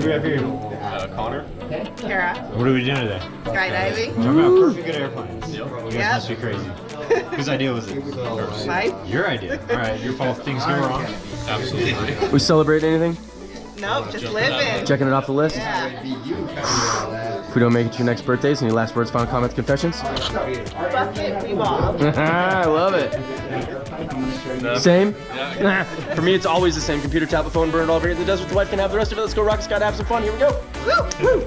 we have here? Connor. Kara. What are we doing today? Skydiving. Talking about perfect good airplanes. You guys Yep. must be crazy. Whose idea was it? Mine? Your idea. All right, your fault. Things go wrong. Absolutely. We celebrate anything? Nope, just living. Checking it off the list? Yeah. If we don't make it to your next birthdays, any last words, final comments, confessions? Bucket revolve. I love it. Same? For me, it's always the same. Computer, tablet, phone, burn it all, bring it to the desert. The wife can have the rest of it. Let's go rock, Skydive, have some fun. Here we go. Woo! Woo!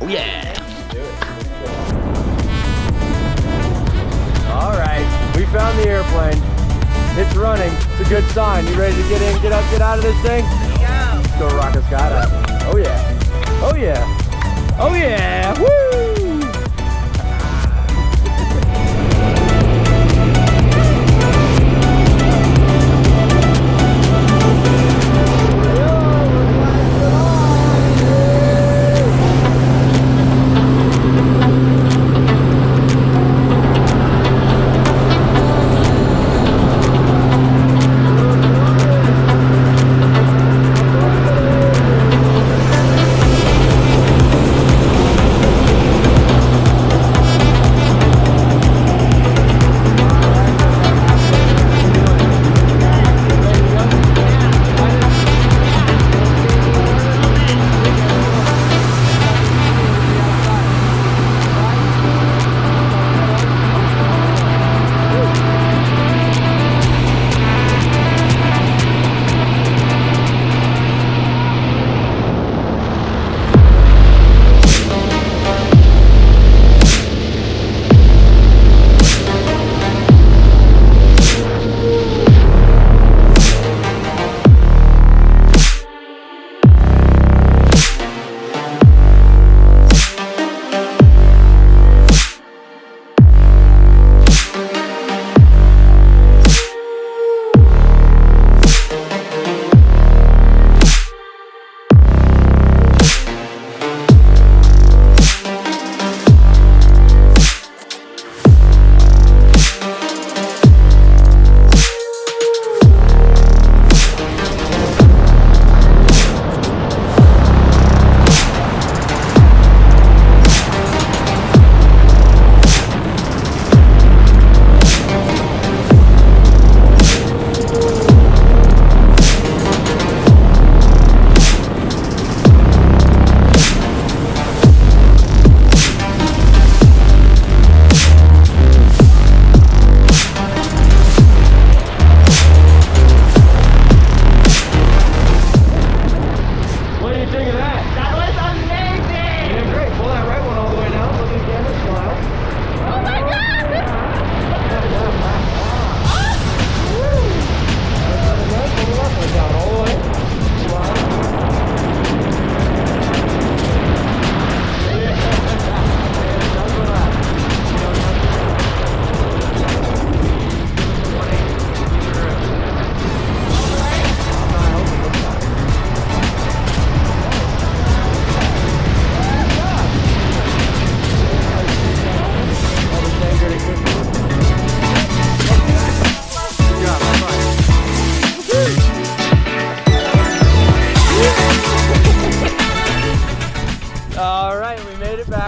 Oh, yeah. All right, we found the airplane. It's running. It's a good sign. You ready to get in, get up, get out of this thing? Go. Let's go rock a Skydive. Oh, yeah. Oh, yeah. Oh, yeah. Woo!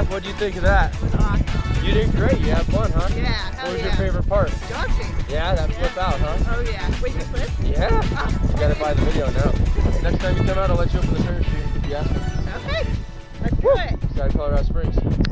What'd you think of that? Awesome. You did great. You had fun, huh? Yeah. What was your favorite part? Jumping. Yeah, that flip out, huh? Oh yeah. Wait, you flip? Yeah. You gotta buy the video now. Next time you come out, I'll let you open the turn sheet. Yeah. Okay. Let's do it. Side Colorado Springs.